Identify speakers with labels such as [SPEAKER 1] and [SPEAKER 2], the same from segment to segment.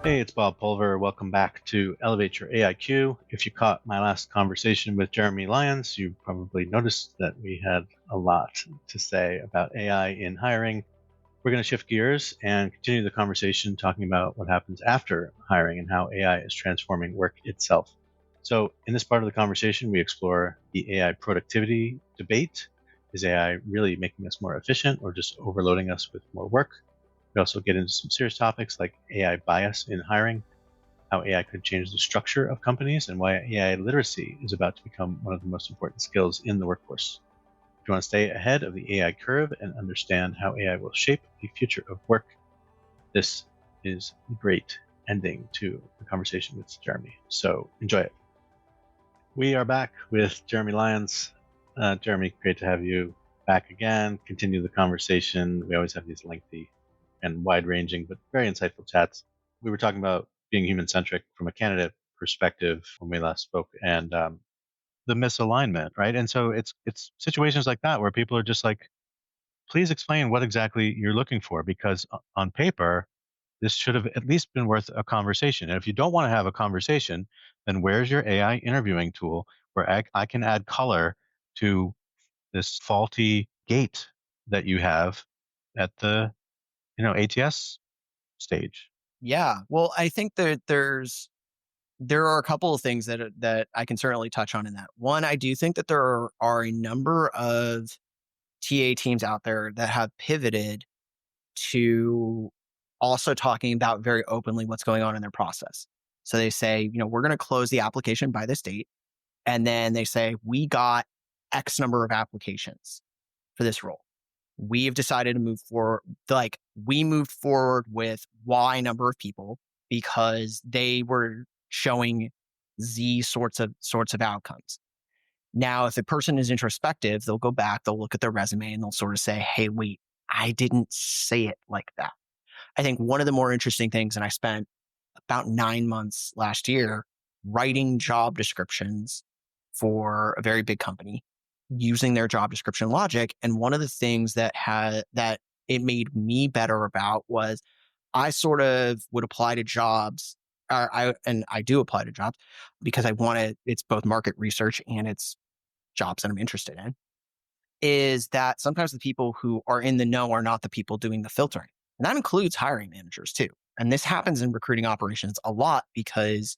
[SPEAKER 1] Hey, it's Bob Pulver. Welcome back to Elevate Your AIQ. If you caught my last conversation with Jeremy Lyons, you probably noticed that we had a lot to say about AI in hiring. We're going to shift gears and continue the conversation talking about what happens after hiring and how AI is transforming work itself. So, in this part of the conversation, we explore the AI productivity debate. Is AI really making us more efficient or just overloading us with more work? We also get into some serious topics like AI bias in hiring, how AI could change the structure of companies, and why AI literacy is about to become one of the most important skills in the workforce. If you want to stay ahead of the AI curve and understand how AI will shape the future of work, this is a great ending to the conversation with Jeremy. So enjoy it. We are back with Jeremy Lyons. Jeremy, great to have you back again. Continue the conversation. We always have these lengthy and wide ranging, but very insightful chats. We were talking about being human centric from a candidate perspective when we last spoke, and the misalignment, right? And so it's situations like that where people are just like, please explain what exactly you're looking for, because on paper this should have at least been worth a conversation. And if you don't want to have a conversation, then where's your AI interviewing tool where I can add color to this faulty gate that you have at the ATS stage?
[SPEAKER 2] Yeah. Well, I think that there are a couple of things that I can certainly touch on in that. One, I do think that there are a number of TA teams out there that have pivoted to also talking about very openly what's going on in their process. So they say, we're going to close the application by this date. And then they say, we got X number of applications for this role. We've decided to move forward. Like we moved forward with Y number of people because they were showing Z sorts of outcomes. Now, if a person is introspective, they'll go back, they'll look at their resume and they'll sort of say, hey, wait, I didn't say it like that. I think one of the more interesting things, and I spent about 9 months last year writing job descriptions for a very big company using their job description logic. And one of the things that it made me better about was I sort of would apply to jobs. I do apply to jobs because it's both market research and it's jobs that I'm interested in. Is that sometimes the people who are in the know are not the people doing the filtering. And that includes hiring managers too. And this happens in recruiting operations a lot because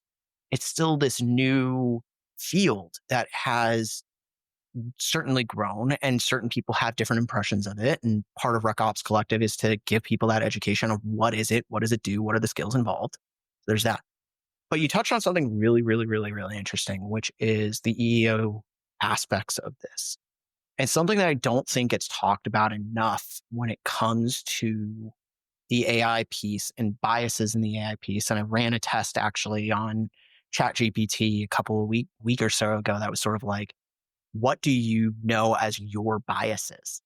[SPEAKER 2] it's still this new field that has certainly grown and certain people have different impressions of it. And part of Rec Ops Collective is to give people that education of what is it? What does it do? What are the skills involved? So there's that. But you touched on something really, really, really, really interesting, which is the EEO aspects of this. And something that I don't think gets talked about enough when it comes to the AI piece and biases in the AI piece. And I ran a test actually on ChatGPT a couple of week or so ago that was sort of like, what do you know as your biases?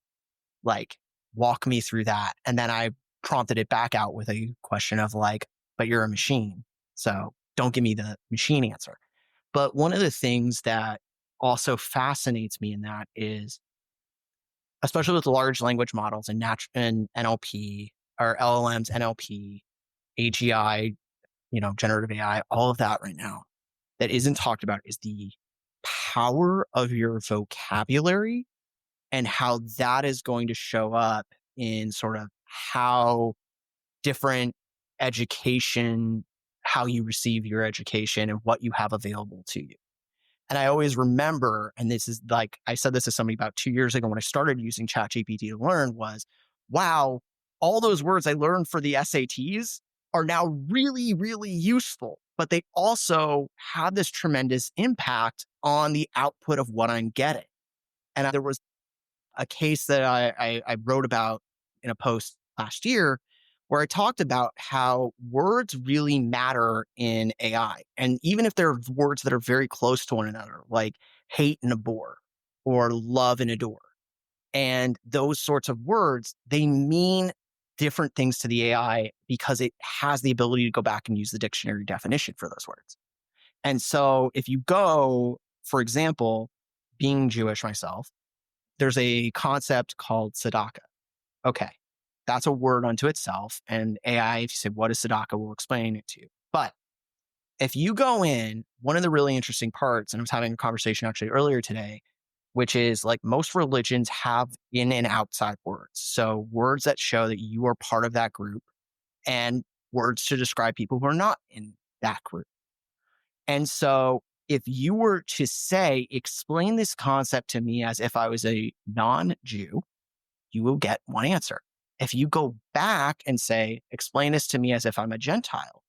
[SPEAKER 2] Like, walk me through that. And then I prompted it back out with a question of like, but you're a machine. So don't give me the machine answer. But one of the things that also fascinates me in that is, especially with large language models and NLP or LLMs, NLP, AGI, generative AI, all of that right now that isn't talked about is the power of your vocabulary and how that is going to show up in sort of how different education, how you receive your education and what you have available to you. And I always remember, and this is like, I said this to somebody about 2 years ago when I started using ChatGPT to learn was, wow, all those words I learned for the SATs are now really, really useful, but they also have this tremendous impact on the output of what I'm getting. And there was a case that I wrote about in a post last year where I talked about how words really matter in AI. And even if they're words that are very close to one another, like hate and abhor or love and adore, and those sorts of words, they mean different things to the AI because it has the ability to go back and use the dictionary definition for those words. And so if you go, for example, being Jewish myself, there's a concept called tzedakah. Okay. That's a word unto itself. And AI, if you say, what is Sadaka, will explain it to you. But if you go in, one of the really interesting parts, and I was having a conversation actually earlier today, which is like most religions have in and outside words. So words that show that you are part of that group and words to describe people who are not in that group. And so if you were to say, explain this concept to me as if I was a non-Jew, you will get one answer. If you go back and say, explain this to me as if I'm a Gentile,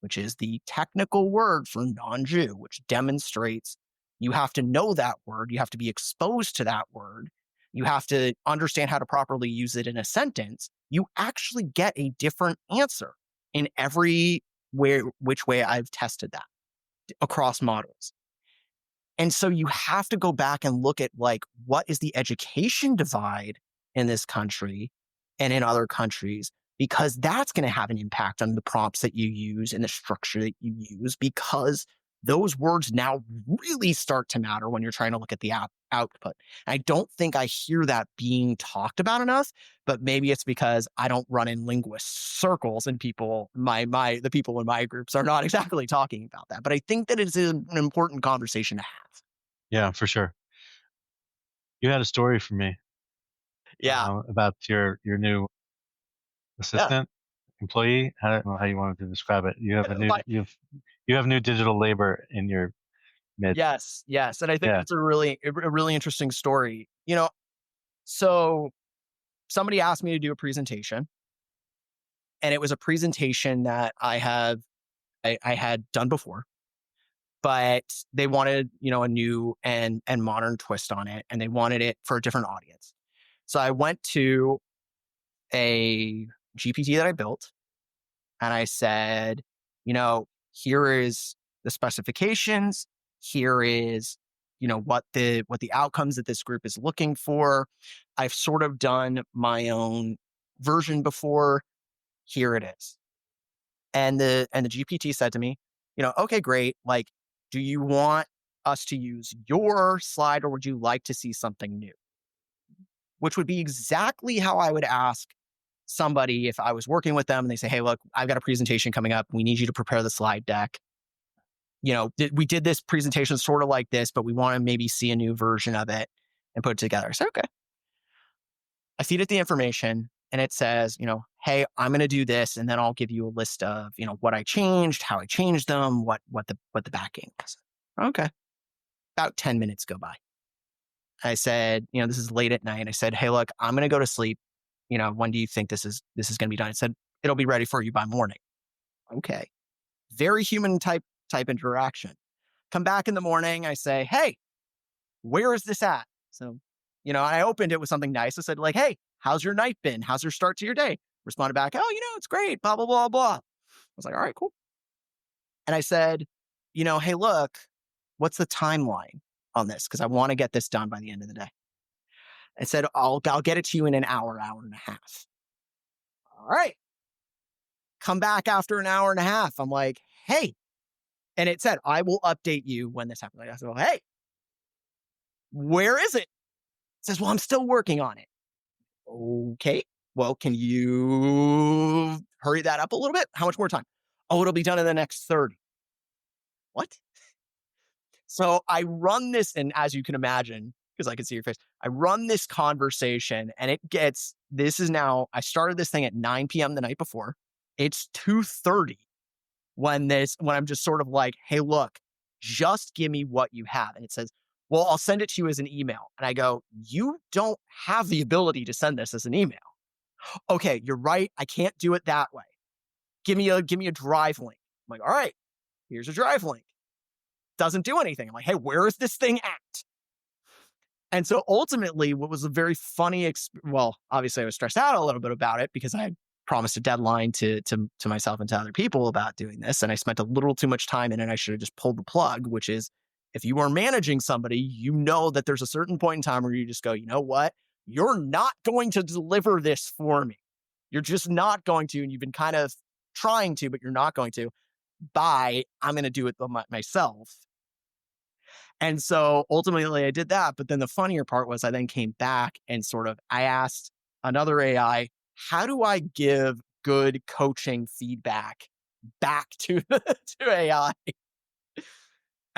[SPEAKER 2] which is the technical word for non-Jew, which demonstrates you have to know that word, you have to be exposed to that word, you have to understand how to properly use it in a sentence, you actually get a different answer in every which way I've tested that across models. And so you have to go back and look at like, what is the education divide in this country and in other countries? Because that's going to have an impact on the prompts that you use and the structure that you use, because those words now really start to matter when you're trying to look at the output. I don't think I hear that being talked about enough, but maybe it's because I don't run in linguist circles and the people in my groups are not exactly talking about that. But I think that it's an important conversation to have.
[SPEAKER 1] Yeah, for sure. You had a story for me
[SPEAKER 2] Yeah.
[SPEAKER 1] about your new
[SPEAKER 2] Yeah.
[SPEAKER 1] assistant employee. I don't know how you wanted to describe it. You have a new
[SPEAKER 2] My,
[SPEAKER 1] you have new digital labor in your midst.
[SPEAKER 2] yes. Yes. And I think
[SPEAKER 1] Yeah.
[SPEAKER 2] that's a really interesting story. So somebody asked me to do a presentation, and it was a presentation that I had done before, but they wanted, a new and modern twist on it, and they wanted it for a different audience. So I went to a GPT that I built, and I said, here is the specifications. Here is, what the outcomes that this group is looking for. I've sort of done my own version before. Here it is. And the GPT said to me, okay, great. Like, do you want us to use your slide, or would you like to see something new? Which would be exactly how I would ask somebody if I was working with them and they say, hey, look, I've got a presentation coming up. We need you to prepare the slide deck. We did this presentation sort of like this, but we want to maybe see a new version of it and put it together. I said, okay. I feed it the information and it says, hey, I'm going to do this. And then I'll give you a list of, what I changed, how I changed them, what the backing is. Okay. About 10 minutes go by. I said, this is late at night. I said, hey, look, I'm going to go to sleep. When do you think this is going to be done? It said, it'll be ready for you by morning. Okay. Very human type interaction. Come back in the morning. I say, hey, where is this at? So, I opened it with something nice. I said, like, hey, how's your night been? How's your start to your day? Responded back, oh, it's great, blah, blah, blah, blah. I was like, all right, cool. And I said, hey, look, what's the timeline on this? Because I want to get this done by the end of the day. I said, I'll get it to you in an hour and a half. All right. Come back after an hour and a half. I'm like, hey. And it said, I will update you when this happens. I said, well, hey, where is it? It says, well, I'm still working on it. Okay. Well, can you hurry that up a little bit? How much more time? Oh, it'll be done in the next 30. What? So I run this, and as you can imagine, because I can see your face, I run this conversation and I started this thing at 9 p.m. the night before. It's 2:30 when I'm just sort of like, hey, look, just give me what you have. And it says, well, I'll send it to you as an email. And I go, you don't have the ability to send this as an email. Okay, you're right. I can't do it that way. Give me a drive link. I'm like, all right, here's a drive link. Doesn't do anything. I'm like, hey, where is this thing at? And so ultimately, what was a very funny, well, obviously I was stressed out a little bit about it because I had promised a deadline to myself and to other people about doing this. And I spent a little too much time in it. And I should have just pulled the plug, which is if you are managing somebody, that there's a certain point in time where you just go, you know what? You're not going to deliver this for me. You're just not going to. And you've been kind of trying to, but you're not going to. Bye. I'm going to do it myself. And so ultimately I did that. But then the funnier part was I then came back and I asked another AI, how do I give good coaching feedback back to to AI?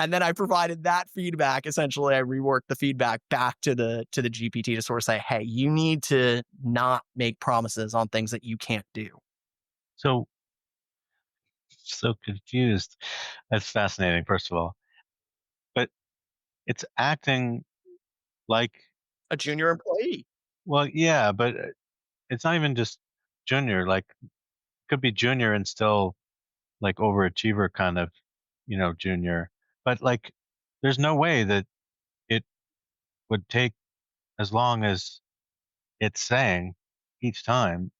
[SPEAKER 2] And then I provided that feedback. Essentially, I reworked the feedback back to the GPT to sort of say, hey, you need to not make promises on things that you can't do.
[SPEAKER 1] So so confused. That's fascinating, first of all. But it's acting like,
[SPEAKER 2] A junior employee.
[SPEAKER 1] well, yeah, but it's not even just junior. Like, could be junior and still like overachiever kind of, junior. But like, there's no way that it would take as long as it's saying each time.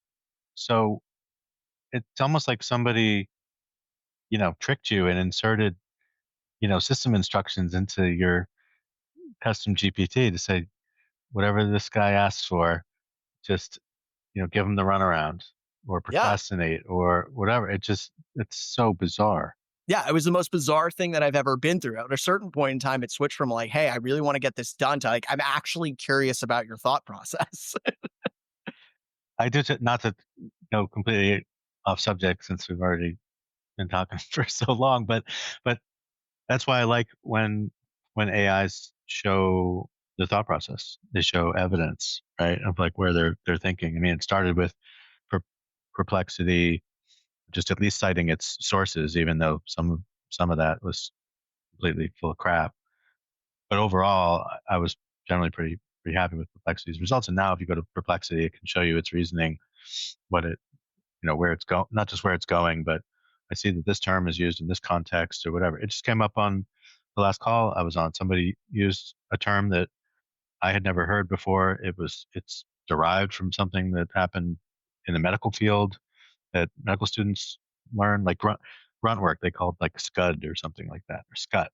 [SPEAKER 1] So it's almost like somebody, tricked you and inserted, system instructions into your custom GPT to say, whatever this guy asks for, just, give him the runaround or
[SPEAKER 2] Yeah.
[SPEAKER 1] procrastinate or whatever. It's so bizarre.
[SPEAKER 2] Yeah, it was the most bizarre thing that I've ever been through. At a certain point in time, it switched from like, "Hey, I really want to get this done," to like, "I'm actually curious about your thought process."
[SPEAKER 1] I do, not to go completely off subject since we've already been talking for so long, but that's why I like when AIs show the thought process. They show evidence, right, of like where they're thinking. I mean, it started with per- perplexity, just at least citing its sources, even though some of that was completely full of crap. But overall, I was generally pretty happy with Perplexity's results. And now, if you go to Perplexity, it can show you its reasoning, what it, where it's going, not just where it's going, but I see that this term is used in this context or whatever. It just came up on the last call I was on. Somebody used a term that I had never heard before. It's derived from something that happened in the medical field that medical students learn, like grunt work. They called like SCUD or something like that, or SCUT. I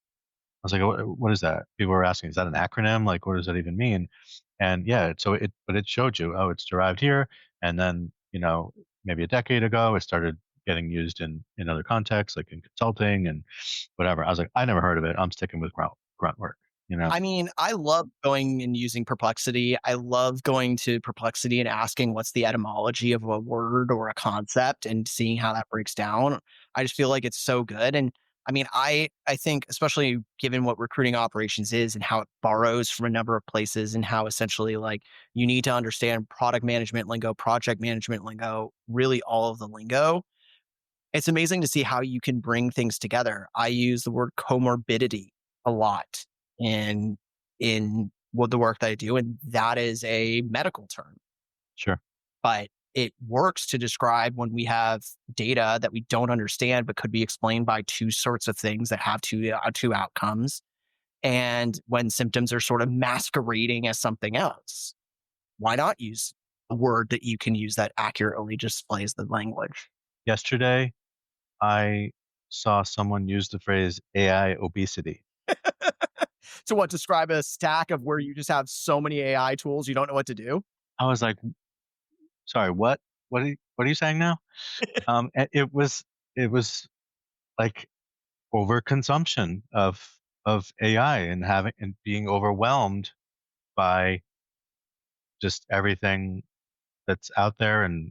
[SPEAKER 1] was like, what is that? People were asking, is that an acronym? Like, what does that even mean? And yeah, but it showed you, oh, it's derived here. And then, maybe a decade ago, it started getting used in other contexts, like in consulting and whatever. I was like, I never heard of it. I'm sticking with grunt work, you know?
[SPEAKER 2] I mean, I love going and using Perplexity. I love going to Perplexity and asking what's the etymology of a word or a concept and seeing how that breaks down. I just feel like it's so good. And I mean, I think especially given what recruiting operations is and how it borrows from a number of places and how essentially like you need to understand product management lingo, project management lingo, really all of the lingo. It's amazing to see how you can bring things together. I use the word comorbidity a lot in what the work that I do, and that is a medical term,
[SPEAKER 1] Sure.
[SPEAKER 2] but it works to describe when we have data that we don't understand, but could be explained by two sorts of things that have two outcomes. And when symptoms are sort of masquerading as something else, why not use a word that you can use that accurately displays the language?
[SPEAKER 1] Yesterday, I saw someone use the phrase AI obesity.
[SPEAKER 2] To what, describe a stack of where you just have so many AI tools you don't know what to do?
[SPEAKER 1] I was like, sorry, what? What are you saying now? It was like overconsumption of AI and having and being overwhelmed by just everything that's out there and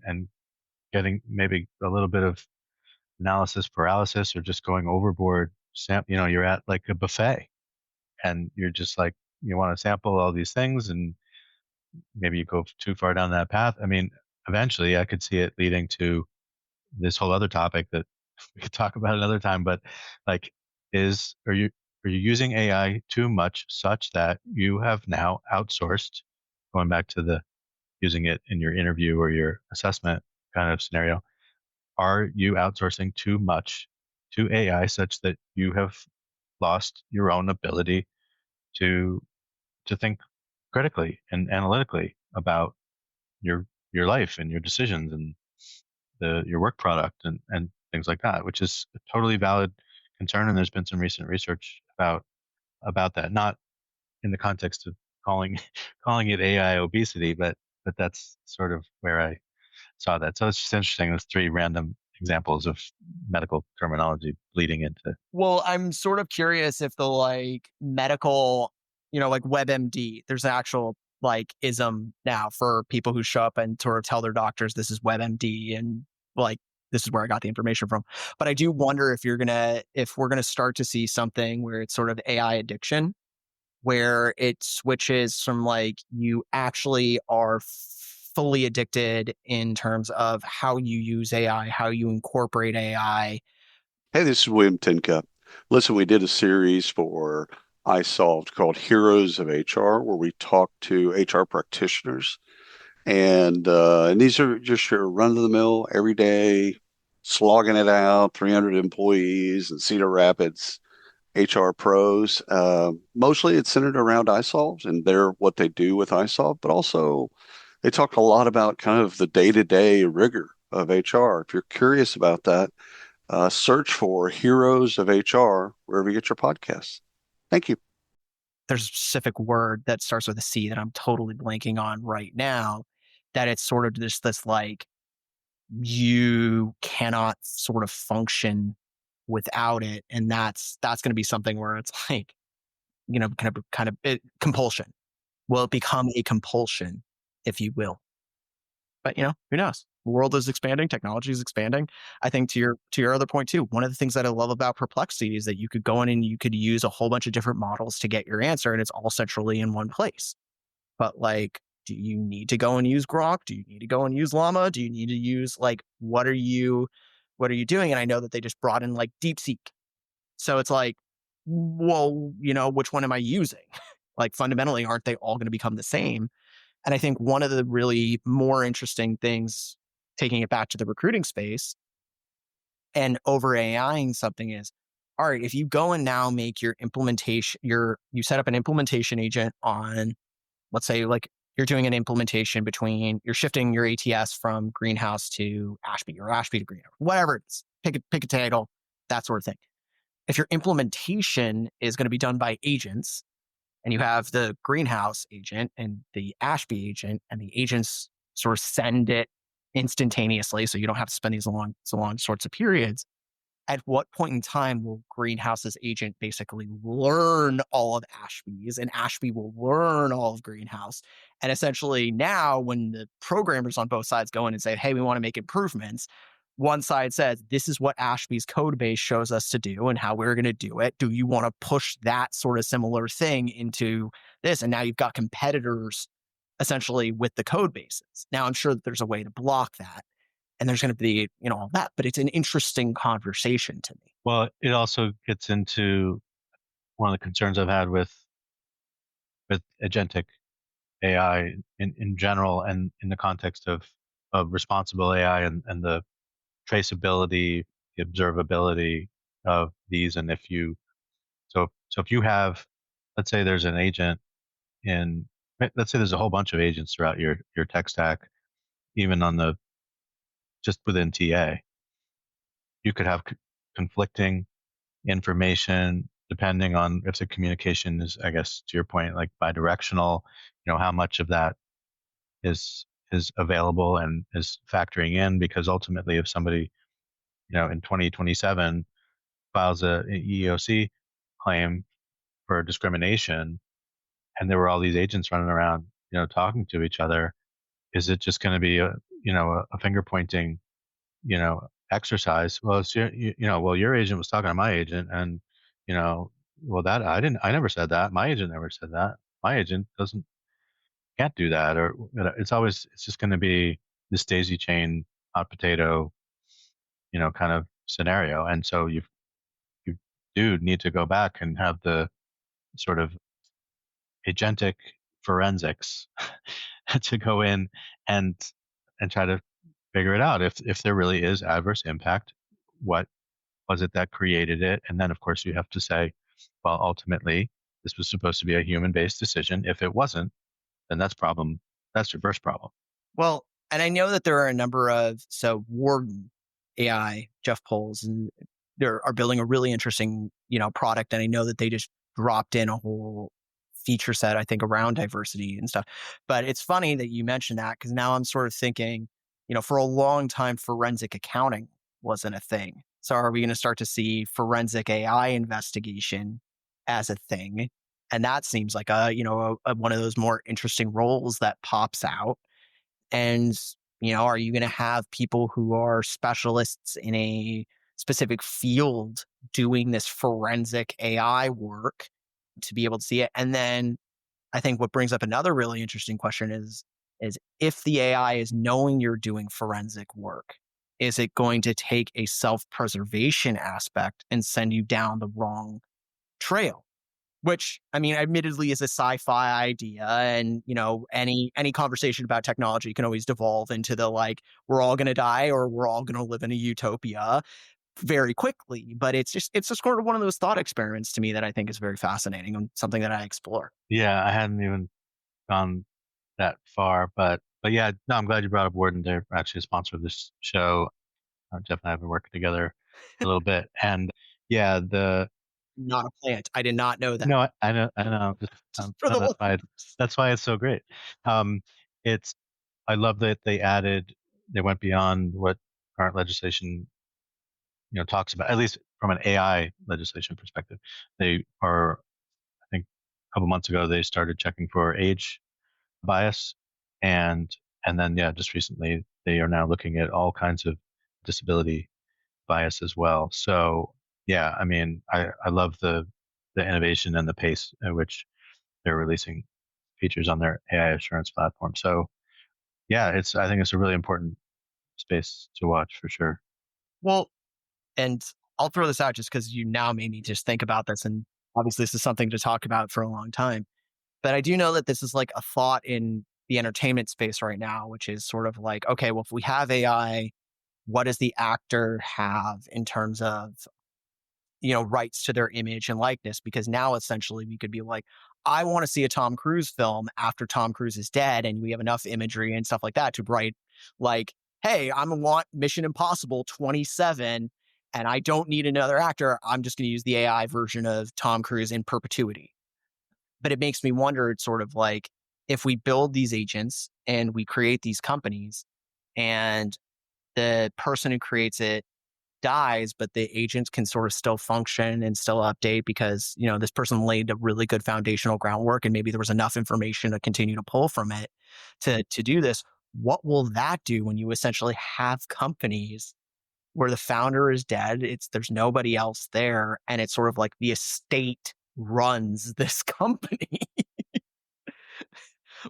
[SPEAKER 1] getting maybe a little bit of analysis paralysis or just going overboard. You're at like a buffet and you're just like you want to sample all these things and maybe you go too far down that path. I mean, eventually I could see it leading to this whole other topic that we could talk about another time, but like is are you using AI too much such that you have now outsourced, going back to the using it in your interview or your assessment kind of scenario, are you outsourcing too much to AI such that you have lost your own ability to think critically and analytically about your life and your decisions and your work product and things like that, which is a totally valid concern. And there's been some recent research about that, not in the context of calling calling it AI obesity, but that's sort of where I saw that. So it's just interesting. There's three random examples of medical terminology bleeding into.
[SPEAKER 2] Well, I'm sort of curious if the like medical, like WebMD, there's an actual like ism now for people who show up and sort of tell their doctors this is WebMD and like this is where I got the information from. But I do wonder if we're gonna start to see something where it's sort of AI addiction, where it switches from like you actually are fully addicted in terms of how you use AI, how you incorporate AI.
[SPEAKER 3] Hey, this is William Tincup. Listen, we did a series for iSolved called Heroes of HR, where we talk to HR practitioners, and these are just your run-of-the-mill, everyday, slogging it out, 300 employees in Cedar Rapids HR pros. Mostly, it's centered around iSolved and what they do with iSolved, but also they talk a lot about kind of the day-to-day rigor of HR. If you're curious about that, search for Heroes of HR wherever you get your podcasts. Thank you.
[SPEAKER 2] There's a specific word that starts with a C that I'm totally blanking on right now, that it's sort of just this like you cannot sort of function without it. And that's going to be something where it's like, compulsion. Will it become a compulsion, if you will? But who knows? The world is expanding, technology is expanding. I think to your other point too, one of the things that I love about Perplexity is that you could go in and you could use a whole bunch of different models to get your answer, and it's all centrally in one place. But like, do you need to go and use Grok? Do you need to go and use Llama? Do you need to use like what are you doing? And I know that they just brought in like DeepSeek. So it's like, well, which one am I using? Like fundamentally, aren't they all going to become the same? And I think one of the really more interesting things, taking it back to the recruiting space and over AIing something is, all right, if you go and now make your implementation, you set up an implementation agent on, let's say like you're doing an implementation you're shifting your ATS from Greenhouse to Ashby or Ashby to Greenhouse, whatever it is, pick a title, that sort of thing. If your implementation is going to be done by agents, and you have the Greenhouse agent and the Ashby agent, and the agents sort of send it instantaneously, so you don't have to spend these long sorts of periods. At what point in time will Greenhouse's agent basically learn all of Ashby's, and Ashby will learn all of Greenhouse? And essentially, now when the programmers on both sides go in and say, "Hey, we want to make improvements," one side says, "This is what Ashby's code base shows us to do and how we're going to do it. Do you want to push that sort of similar thing into this?" And now you've got competitors essentially with the code bases. Now, I'm sure that there's a way to block that, and there's going to be, all that, but it's an interesting conversation to me.
[SPEAKER 1] Well, it also gets into one of the concerns I've had with agentic AI in general, and in the context of responsible AI, and the traceability, the observability of these. And if you have, let's say there's an agent in, let's say there's a whole bunch of agents throughout your tech stack, even on the just within TA, you could have conflicting information depending on if the communication is, I guess, to your point, like bidirectional. How much of that is available and is factoring in, because ultimately, if somebody, in 2027 files an EEOC claim for discrimination, and there were all these agents running around, talking to each other, is it just going to be a finger pointing, exercise? Well, it's well, your agent was talking to my agent, and you know, well, that I never said that. My agent never said that. My agent can't do that. Or it's just going to be this daisy chain, hot potato, kind of scenario. And so you do need to go back and have the sort of agentic forensics to go in and try to figure it out. If there really is adverse impact, what was it that created it? And then of course you have to say, well, ultimately this was supposed to be a human based decision. If it wasn't, then that's your first problem.
[SPEAKER 2] Well, and I know that there are a number of, so Warden AI, Jeff Poles, and they are building a really interesting, product. And I know that they just dropped in a whole feature set, I think, around diversity and stuff. But it's funny that you mentioned that, because now I'm sort of thinking, for a long time, forensic accounting wasn't a thing. So are we going to start to see forensic AI investigation as a thing? And that seems like one of those more interesting roles that pops out. And, are you going to have people who are specialists in a specific field doing this forensic AI work to be able to see it? And then I think what brings up another really interesting question is if the AI is knowing you're doing forensic work, is it going to take a self-preservation aspect and send you down the wrong trail? Which, I mean, admittedly is a sci-fi idea, and any conversation about technology can always devolve into the like we're all going to die or we're all going to live in a utopia very quickly. But it's just sort of one of those thought experiments to me that I think is very fascinating and something that I explore.
[SPEAKER 1] Yeah, I hadn't even gone that far, but yeah, no, I'm glad you brought up Word, and they're actually a sponsor of this show. Jeff and I have been working together a little bit, and yeah,
[SPEAKER 2] Not a plant. I did not know that.
[SPEAKER 1] no, I know, I know.
[SPEAKER 2] For
[SPEAKER 1] No,
[SPEAKER 2] the
[SPEAKER 1] that's why it's so great. Um, it's I love that they went beyond what current legislation talks about, at least from an AI legislation perspective. They are, I think, a couple months ago they started checking for age bias, and then yeah, just recently they are now looking at all kinds of disability bias as well. So yeah, I mean, I love the innovation and the pace at which they're releasing features on their AI assurance platform. So yeah, I think it's a really important space to watch for sure.
[SPEAKER 2] well, and I'll throw this out just because you now made me just think about this, and obviously this is something to talk about for a long time. But I do know that this is like a thought in the entertainment space right now, which is sort of like, okay, well, if we have AI, what does the actor have in terms of, rights to their image and likeness? Because now essentially we could be like, I want to see a Tom Cruise film after Tom Cruise is dead. And we have enough imagery and stuff like that to write like, hey, I'm going to want Mission Impossible 27 and I don't need another actor. I'm just going to use the AI version of Tom Cruise in perpetuity. But it makes me wonder, it's sort of like if we build these agents and we create these companies and the person who creates it dies, but the agents can sort of still function and still update because, this person laid a really good foundational groundwork and maybe there was enough information to continue to pull from it to do this. What will that do when you essentially have companies where the founder is dead? There's nobody else there. And it's sort of like the estate runs this company.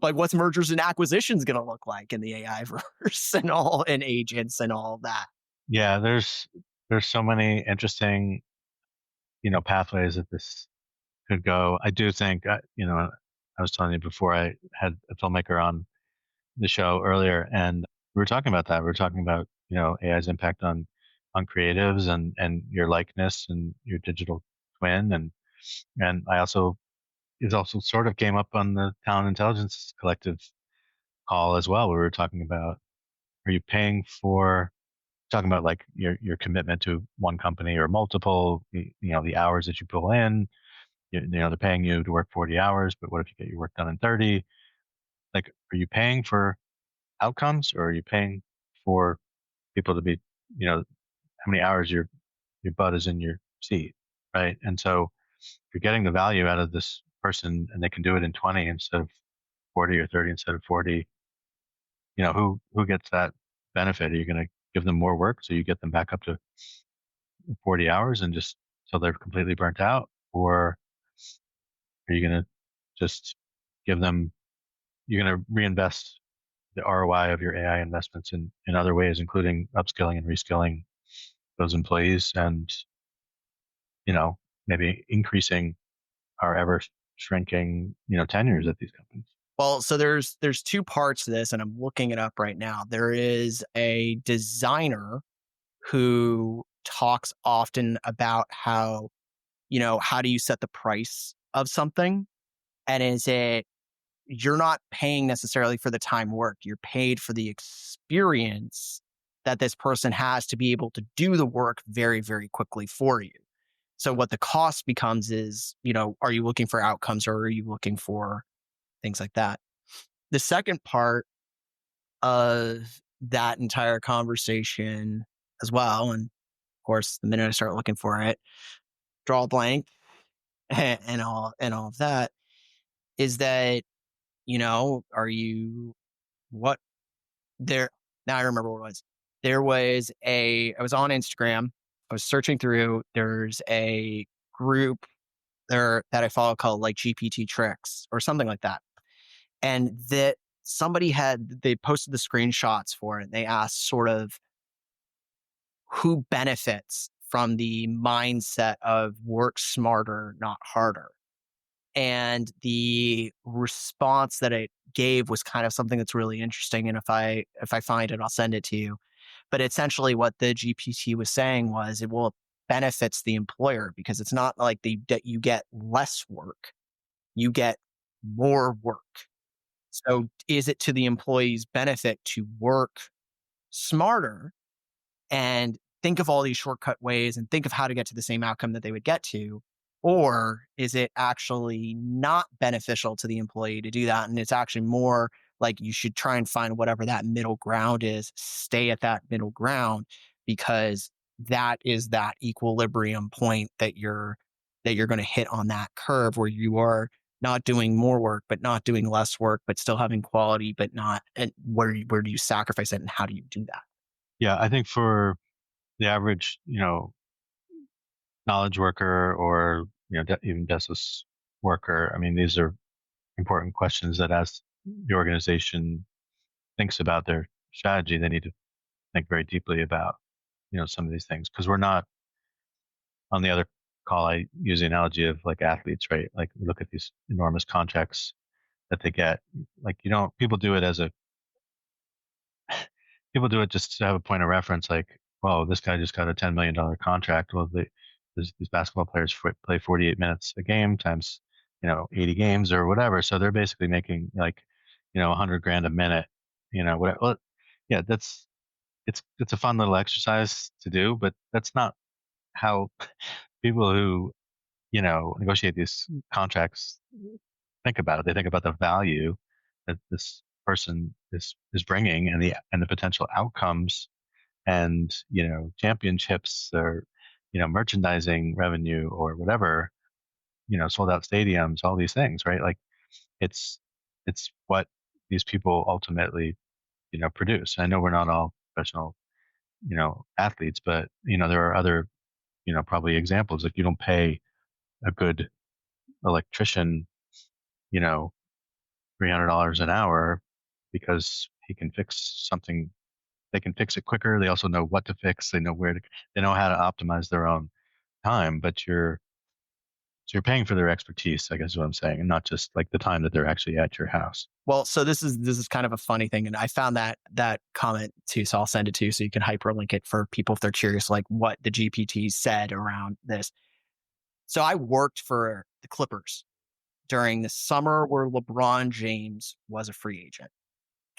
[SPEAKER 2] Like what's mergers and acquisitions going to look like in the AI verse and agents and all that.
[SPEAKER 1] Yeah, there's so many interesting pathways that this could go. I do think I was telling you before I had a filmmaker on the show earlier, and we were talking about that. We were talking about AI's impact on creatives and your likeness and your digital twin, and it also sort of came up on the Talent Intelligence Collective call as well. We were talking about, are you paying for talking about like your commitment to one company or multiple, the hours that you pull in, they're paying you to work 40 hours, but what if you get your work done in 30? Like, are you paying for outcomes, or are you paying for people to be, how many hours your butt is in your seat, right? And so if you're getting the value out of this person and they can do it in 20 instead of 40, or 30 instead of 40, who gets that benefit? Are you going to give them more work so you get them back up to 40 hours and just so they're completely burnt out? Or are you going to just give them, you're going to reinvest the ROI of your AI investments in other ways, including upskilling and reskilling those employees and, maybe increasing our ever shrinking, tenures at these companies.
[SPEAKER 2] Well, so there's two parts to this, and I'm looking it up right now. There is a designer who talks often about how do you set the price of something? And is it you're not paying necessarily for the time worked, you're paid for the experience that this person has to be able to do the work very, very quickly for you. So what the cost becomes is, are you looking for outcomes or are you looking for things like that? The second part of that entire conversation as well, and of course, the minute I start looking for it, draw a blank, and all of that is that, are you what there now I remember what it was. I was on Instagram. I was searching through. There's a group there that I follow called like GPT tricks or something like that. And that they posted the screenshots for it. They asked sort of who benefits from the mindset of work smarter, not harder. And the response that it gave was kind of something that's really interesting. And if I find it, I'll send it to you. But essentially what the GPT was saying was it will benefits the employer because it's not like that you get less work, you get more work. So is it to the employee's benefit to work smarter and think of all these shortcut ways and think of how to get to the same outcome that they would get to? Or is it actually not beneficial to the employee to do that? And it's actually more like you should try and find whatever that middle ground is, stay at that middle ground, because that is that equilibrium point that you're going to hit on that curve where you are not doing more work, but not doing less work, but still having quality, but not, and where do you sacrifice it and how do you do that?
[SPEAKER 1] Yeah, I think for the average, knowledge worker or even deskless worker, I mean, these are important questions that as the organization thinks about their strategy, they need to think very deeply about some of these things because we're not on the other call. I use the analogy of like athletes, right? Like we look at these enormous contracts that they get. Like people do it people do it just to have a point of reference. Like, whoa, this guy just got a $10 million contract. Well, these basketball players play 48 minutes a game times 80 games or whatever. So they're basically making like 100 grand a minute. Whatever. Well, yeah, it's a fun little exercise to do, but that's not how people who negotiate these contracts think about it. They think about the value that this person is bringing and the potential outcomes and championships or merchandising revenue or whatever, sold out stadiums, all these things, right? Like it's what these people ultimately produce. I know we're not all professional athletes, but there are other probably examples. Like you don't pay a good electrician you know $300 an hour because he can fix something. They can fix it quicker. They also know what to fix. They know they know how to optimize their own time, but you're paying for their expertise, I guess is what I'm saying, and not just like the time that they're actually at your house.
[SPEAKER 2] Well, so this is kind of a funny thing, and I found that comment too, so I'll send it to you so you can hyperlink it for people if they're curious, like what the GPT said around this. So I worked for the Clippers during the summer where LeBron James was a free agent,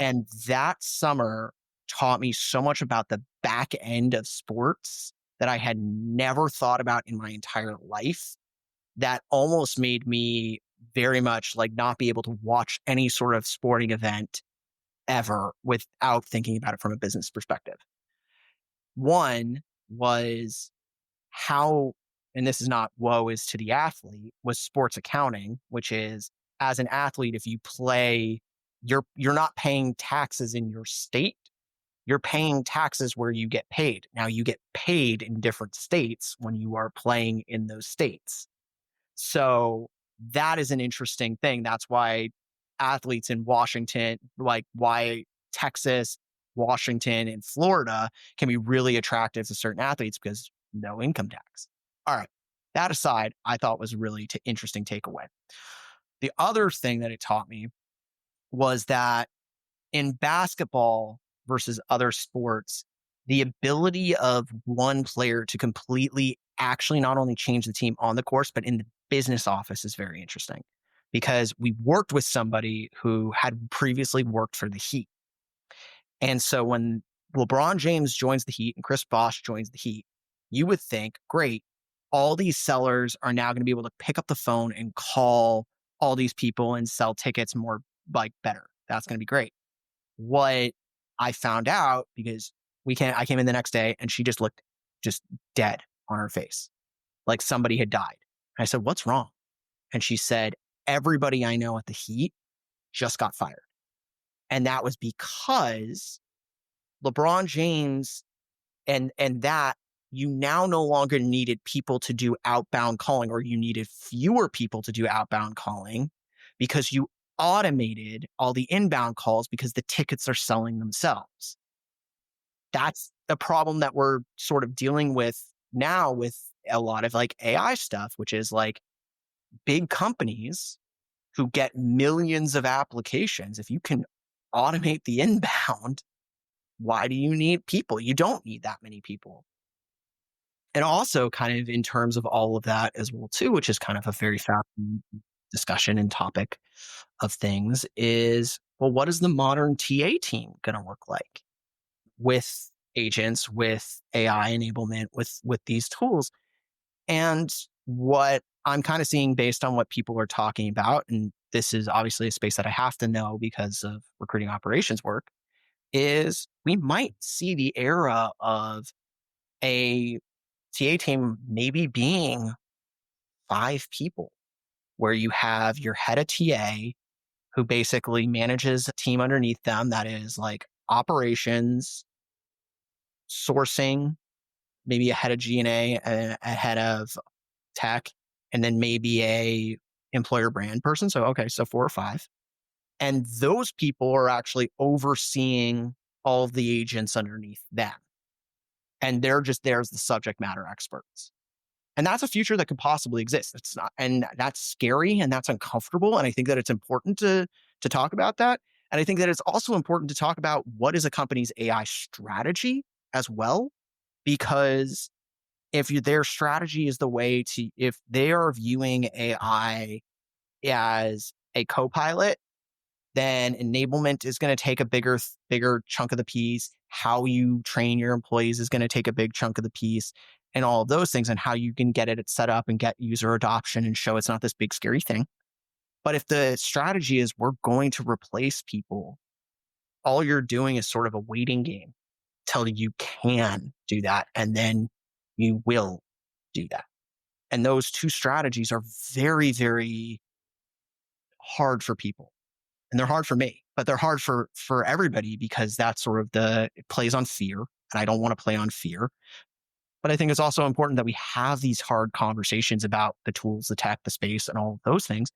[SPEAKER 2] and that summer taught me so much about the back end of sports that I had never thought about in my entire life. That almost made me very much like not be able to watch any sort of sporting event ever without thinking about it from a business perspective. One was how, and this is not woe is to the athlete, was sports accounting, which is as an athlete, if you play, you're not paying taxes in your state. You're paying taxes where you get paid. Now you get paid in different states when you are playing in those states. So that is an interesting thing. That's why athletes in Washington, like why Texas, Washington, and Florida can be really attractive to certain athletes because no income tax. All right. That aside, I thought was a really interesting takeaway. The other thing that it taught me was that in basketball versus other sports, the ability of one player to completely actually not only change the team on the course, but in the business office is very interesting because we worked with somebody who had previously worked for the Heat. And so when LeBron James joins the Heat and Chris Bosh joins the Heat, you would think, great, all these sellers are now going to be able to pick up the phone and call all these people and sell tickets more like better. That's going to be great. What I found out because I came in the next day and she just looked just dead on her face, like somebody had died. I said, "What's wrong?" And she said, everybody I know at the Heat just got fired. And that was because LeBron James and that you now no longer needed people to do outbound calling, or you needed fewer people to do outbound calling because you automated all the inbound calls because the tickets are selling themselves. That's the problem that we're sort of dealing with now with a lot of like AI stuff, which is like big companies who get millions of applications. If you can automate the inbound, why do you need people? You don't need that many people. And also kind of in terms of all of that as well too, which is kind of a very fascinating discussion and topic of things is, well, what is the modern TA team going to look like with agents, with AI enablement, with these tools? And what I'm kind of seeing based on what people are talking about, and this is obviously a space that I have to know because of recruiting operations work, is we might see the era of a TA team maybe being 5 people, where you have your head of TA who basically manages a team underneath them that is like operations, sourcing, maybe a head of G&A, a head of tech, and then maybe a employer brand person. So, okay, so 4 or 5. And those people are actually overseeing all of the agents underneath them. And they're just there as the subject matter experts. And that's a future that could possibly exist. It's not, and that's scary and that's uncomfortable. And I think that it's important to talk about that. And I think that it's also important to talk about what is a company's AI strategy as well, because their strategy is the way to, if they are viewing AI as a co-pilot, then enablement is going to take a bigger chunk of the piece. How you train your employees is going to take a big chunk of the piece, and all of those things, and how you can get it set up and get user adoption and show it's not this big scary thing. But if the strategy is we're going to replace people, all you're doing is sort of a waiting game till you can do that, and then you will do that. And those two strategies are very, very hard for people. And they're hard for me, but they're hard for everybody, because that's sort of it plays on fear. And I don't want to play on fear. But I think it's also important that we have these hard conversations about the tools, the tech, the space, and all of those things,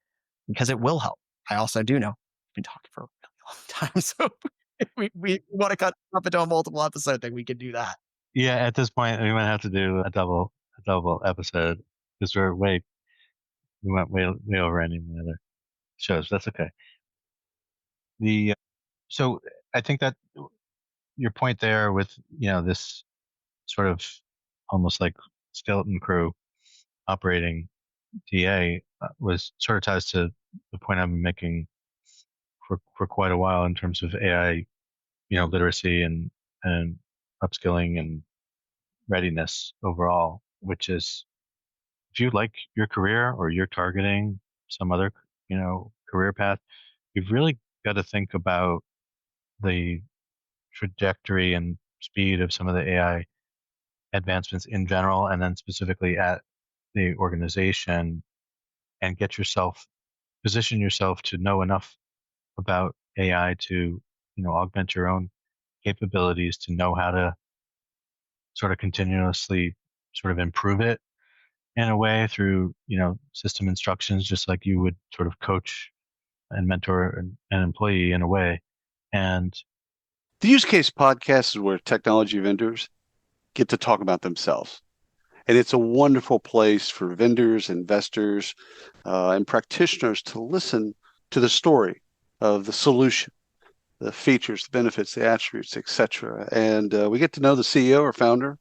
[SPEAKER 2] because it will help. I also do know we've been talking for a really long time. So if we want to cut up into a multiple episode thing, we can do that.
[SPEAKER 1] Yeah, at this point, we might have to do a double episode because we went way over any of the other shows. That's okay. So I think that your point there with this sort of almost like skeleton crew operating TA was sort of ties to the point I've been making for quite a while in terms of AI, literacy and upskilling and readiness overall, which is if you like your career or you're targeting some other, career path, you've really got to think about the trajectory and speed of some of the AI advancements in general, and then specifically at the organization, and position yourself to know enough about AI to, augment your own capabilities, to know how to sort of continuously sort of improve it in a way through, system instructions, just like you would sort of coach and mentor an employee in a way. And
[SPEAKER 3] The use case podcast is where technology vendors get to talk about themselves. And it's a wonderful place for vendors, investors, and practitioners to listen to the story of the solution, the features, the benefits, the attributes, etc. And we get to know the CEO or founder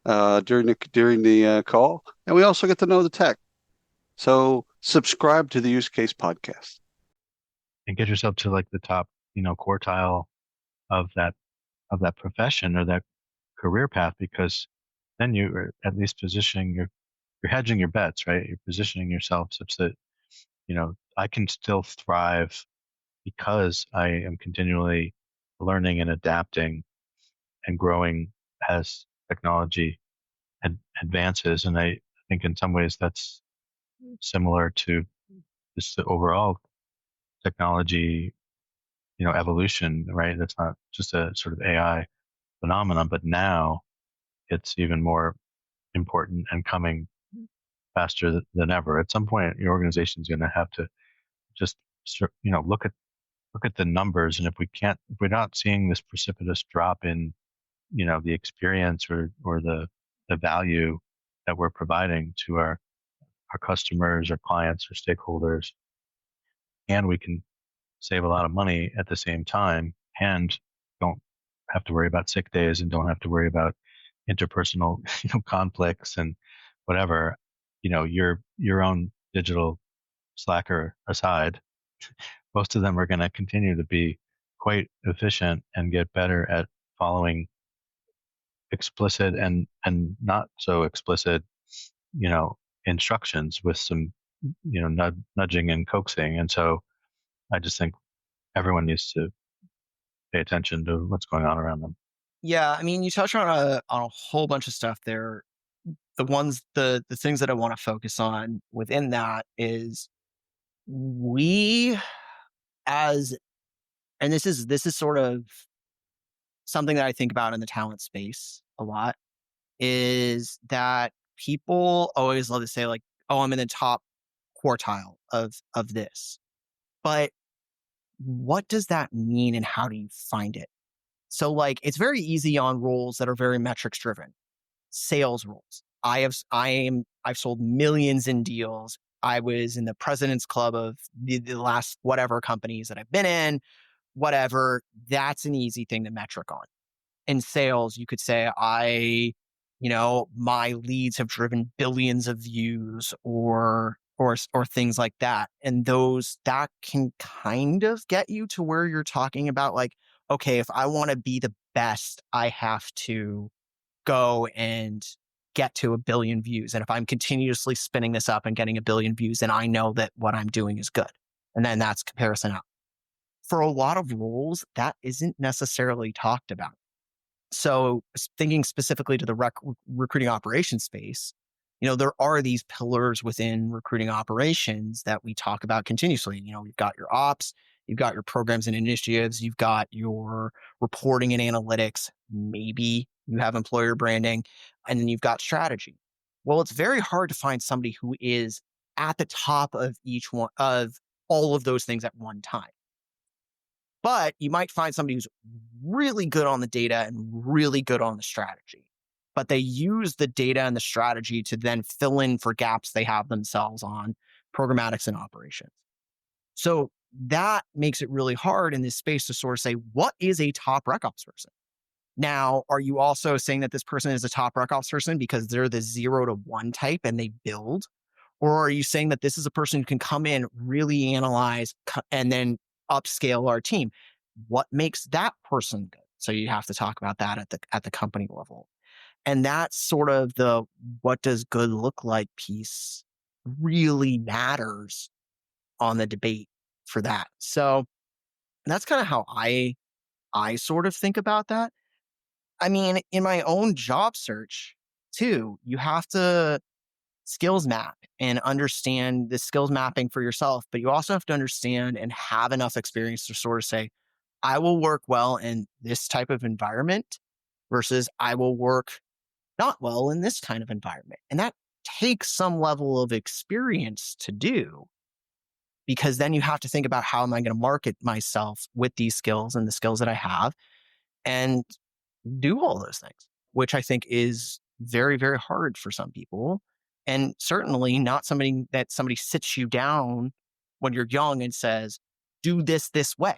[SPEAKER 3] during the call, and we also get to know the tech. So subscribe to the Use Case podcast
[SPEAKER 1] and get yourself to like the top, quartile of that profession or that career path, because then you are at least you're hedging your bets, right? You're positioning yourself such that, I can still thrive because I am continually learning and adapting and growing as technology advances. And I think in some ways that's similar to just the overall technology, evolution, right? That's not just a sort of AI phenomenon, but now it's even more important and coming faster than ever. At some point, your organization is going to have to just, look at the numbers, and if we're not seeing this precipitous drop in, the experience or the value that we're providing to our customers, our clients, or stakeholders, and we can save a lot of money at the same time, and don't have to worry about sick days and don't have to worry about interpersonal conflicts and whatever, your own digital slacker aside, most of them are going to continue to be quite efficient and get better at following explicit and not so explicit, instructions with some, nudging and coaxing. And so I just think everyone needs to pay attention to what's going on around them.
[SPEAKER 2] Yeah, I mean, you touched on a whole bunch of stuff there. The things that I want to focus on within that is we as and this is sort of something that I think about in the talent space a lot, is that people always love to say like, oh, I'm in the top quartile of this. But what does that mean and how do you find it? So like it's very easy on roles that are very metrics driven. Sales roles. I've sold millions in deals. I was in the president's club of the last whatever companies that I've been in, whatever. That's an easy thing to metric on. In sales, you could say my leads have driven billions of views or things like that. And that can kind of get you to where you're talking about like, okay, if I want to be the best, I have to go and get to 1 billion views. And if I'm continuously spinning this up and getting 1 billion views, then I know that what I'm doing is good. And then that's comparison out. For a lot of roles, that isn't necessarily talked about. So thinking specifically to the recruiting operations space, there are these pillars within recruiting operations that we talk about continuously. You've got your ops, you've got your programs and initiatives, you've got your reporting and analytics, maybe you have employer branding, and then you've got strategy. Well, it's very hard to find somebody who is at the top of each one of all of those things at one time. But you might find somebody who's really good on the data and really good on the strategy. But they use the data and the strategy to then fill in for gaps they have themselves on programmatics and operations. So that makes it really hard in this space to sort of say, what is a top rec ops person? Now, are you also saying that this person is a top rec ops person because they're the 0 to 1 type and they build? Or are you saying that this is a person who can come in, really analyze, and then upscale our team? What makes that person good? So you have to talk about that at the company level. And that's sort of the what does good look like piece really matters on the debate for that. So that's kind of how I sort of think about that. I mean, in my own job search too, you have to skills map and understand the skills mapping for yourself, but you also have to understand and have enough experience to sort of say, I will work well in this type of environment versus I will work not well in this kind of environment. And that takes some level of experience to do, because then you have to think about how am I going to market myself with these skills and the skills that I have and do all those things, which I think is very, very hard for some people. And certainly not somebody that somebody sits you down when you're young and says, do this way,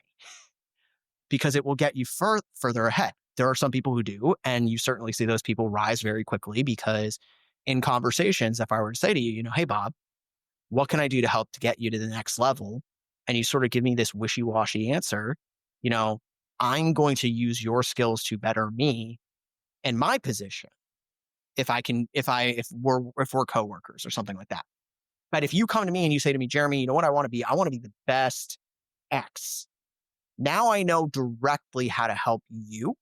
[SPEAKER 2] because it will get you further ahead. There are some people who do, and you certainly see those people rise very quickly because in conversations, if I were to say to you, hey, Bob, what can I do to help to get you to the next level? And you sort of give me this wishy-washy answer, I'm going to use your skills to better me in my position. If we're coworkers or something like that. But if you come to me and you say to me, Jeremy, you know what I want to be? I want to be the best X. Now I know directly how to help you.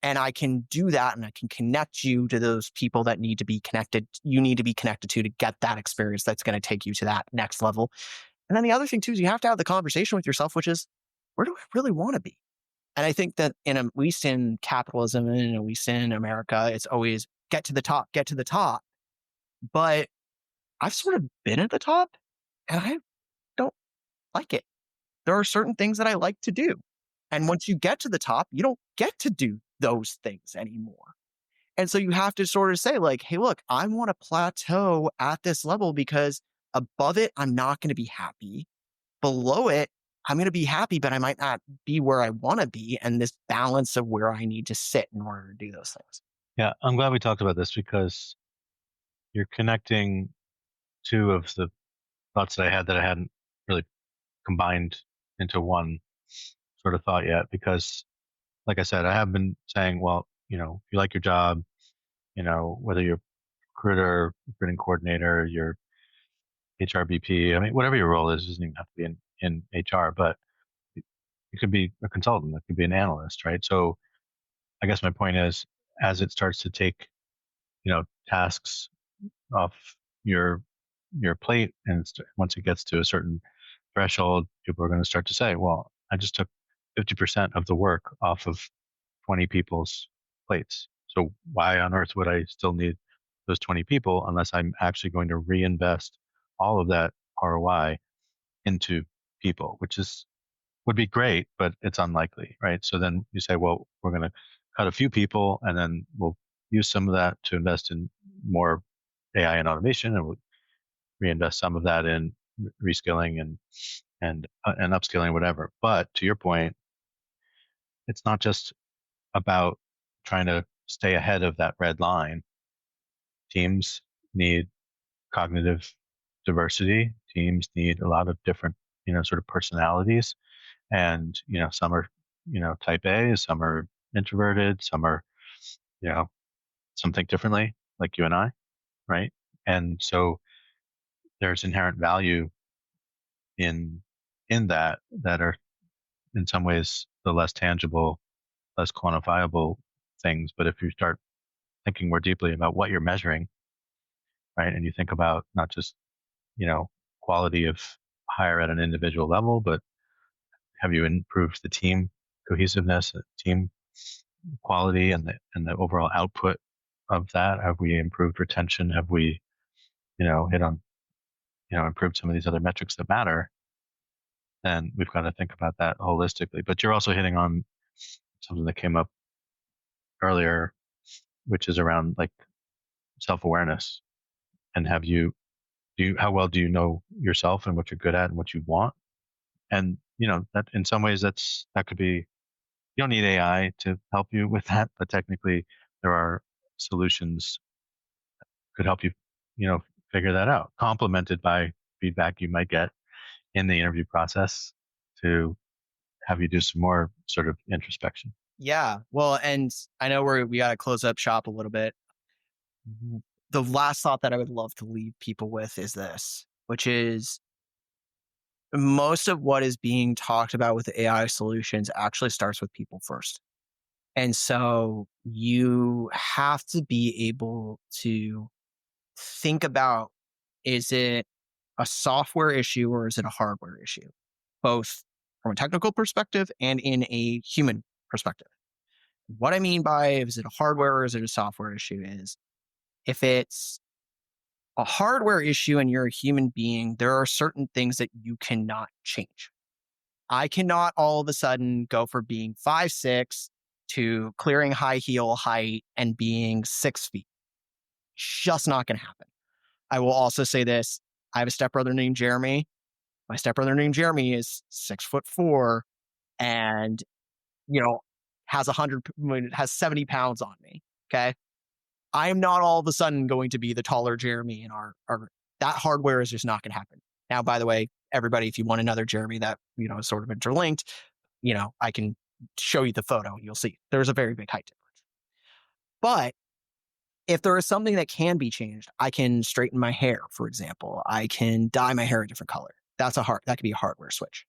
[SPEAKER 2] And I can do that and I can connect you to those people that need to be connected. You need to be connected to get that experience that's going to take you to that next level. And then the other thing too is you have to have the conversation with yourself, which is, where do I really want to be? And I think that at least in capitalism and at least in America, it's always get to the top, get to the top. But I've sort of been at the top and I don't like it. There are certain things that I like to do. And once you get to the top, you don't get to do those things anymore. And so you have to sort of say, like, hey, look, I want to plateau at this level because above it, I'm not going to be happy. Below it, I'm going to be happy, but I might not be where I want to be. And this balance of where I need to sit in order to do those things.
[SPEAKER 1] Yeah, I'm glad we talked about this because you're connecting two of the thoughts that I had that I hadn't really combined into one sort of thought yet. Because, like I said, I have been saying, well, if you like your job, whether you're recruiter, recruiting coordinator, your HRBP, I mean, whatever your role is, doesn't even have to be in HR, but you could be a consultant, it could be an analyst, right? So I guess my point is, as it starts to take, tasks off your plate, and once it gets to a certain threshold, people are going to start to say, well, I just took 50% of the work off of 20 people's plates. So why on earth would I still need those 20 people unless I'm actually going to reinvest all of that ROI into people, which would be great, but it's unlikely, right? So then you say, well, we're going to cut a few people and then we'll use some of that to invest in more AI and automation, and we'll reinvest some of that in reskilling and upskilling, whatever. But to your point, it's not just about trying to stay ahead of that red line. Teams need cognitive diversity. Teams need a lot of different, sort of personalities. And, some are, type A, some are introverted, some are, you know, some think differently, like you and I, right? And so there's inherent value in that are in some ways the less tangible, less quantifiable things. But if you start thinking more deeply about what you're measuring, right, and you think about not just, you know, quality of hire at an individual level, but have you improved the team cohesiveness, team quality, and the overall output of that? Have we improved retention? Have we, hit on, improved some of these other metrics that matter? Then we've got to think about that holistically. But you're also hitting on something that came up earlier, which is around like self-awareness. And how well do you know yourself and what you're good at and what you want? And, that in some ways that could be, you don't need AI to help you with that, but technically there are solutions that could help you, figure that out, complemented by feedback you might get in the interview process to have you do some more sort of introspection.
[SPEAKER 2] Yeah. Well, and I know we got to close up shop a little bit. The last thought that I would love to leave people with is this, which is most of what is being talked about with AI solutions actually starts with people first. And so you have to be able to think about, is it a software issue or is it a hardware issue? Both from a technical perspective and in a human perspective. What I mean by is it a hardware or is it a software issue is if it's a hardware issue and you're a human being, there are certain things that you cannot change. I cannot all of a sudden go from being 5'6" to clearing high heel height and being 6 feet. Just not going to happen. I will also say this. I have a stepbrother named Jeremy. My stepbrother named Jeremy is 6'4" and, has 70 pounds on me. Okay. I am not all of a sudden going to be the taller Jeremy in our that hardware is just not going to happen. Now, by the way, everybody, if you want another Jeremy that, is sort of interlinked, I can show you the photo and you'll see there's a very big height difference. But if there is something that can be changed, I can straighten my hair, for example. I can dye my hair a different color. That could be a hardware switch.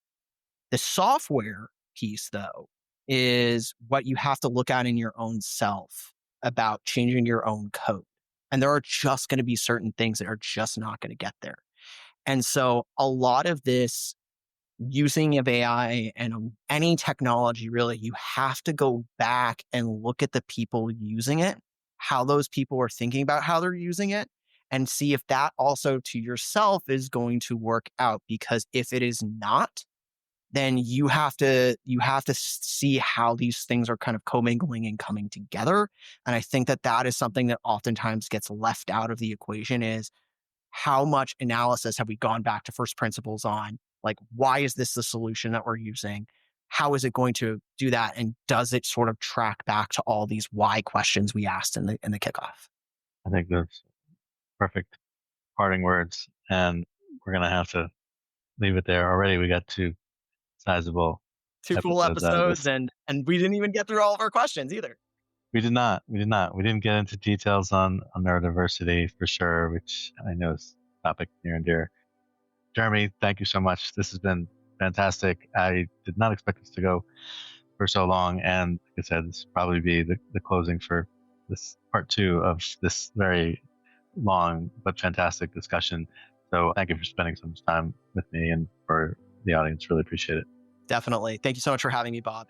[SPEAKER 2] The software piece, though, is what you have to look at in your own self about changing your own code. And there are just going to be certain things that are just not going to get there. And so a lot of this using of AI and any technology, really, you have to go back and look at the people using it, how those people are thinking about how they're using it, and see if that also to yourself is going to work out. Because if it is not, then you have to see how these things are kind of commingling and coming together. And I think that that is something that oftentimes gets left out of the equation is how much analysis have we gone back to first principles on, like, why is this the solution that we're using? How is it going to do that? And does it sort of track back to all these why questions we asked in the kickoff?
[SPEAKER 1] I think that's perfect parting words. And we're going to have to leave it there. Already we got two sizable
[SPEAKER 2] Two full
[SPEAKER 1] episodes out of
[SPEAKER 2] episodes,
[SPEAKER 1] this.
[SPEAKER 2] and we didn't even get through all of our questions either.
[SPEAKER 1] We did not. We did not. We didn't get into details on neurodiversity for sure, which I know is a topic near and dear. Jeremy, thank you so much. This has been fantastic. I did not expect this to go for so long. And like I said, this will probably be the closing for this part 2 of this very long but fantastic discussion. So thank you for spending so much time with me and for the audience. Really appreciate it.
[SPEAKER 2] Definitely. Thank you so much for having me, Bob.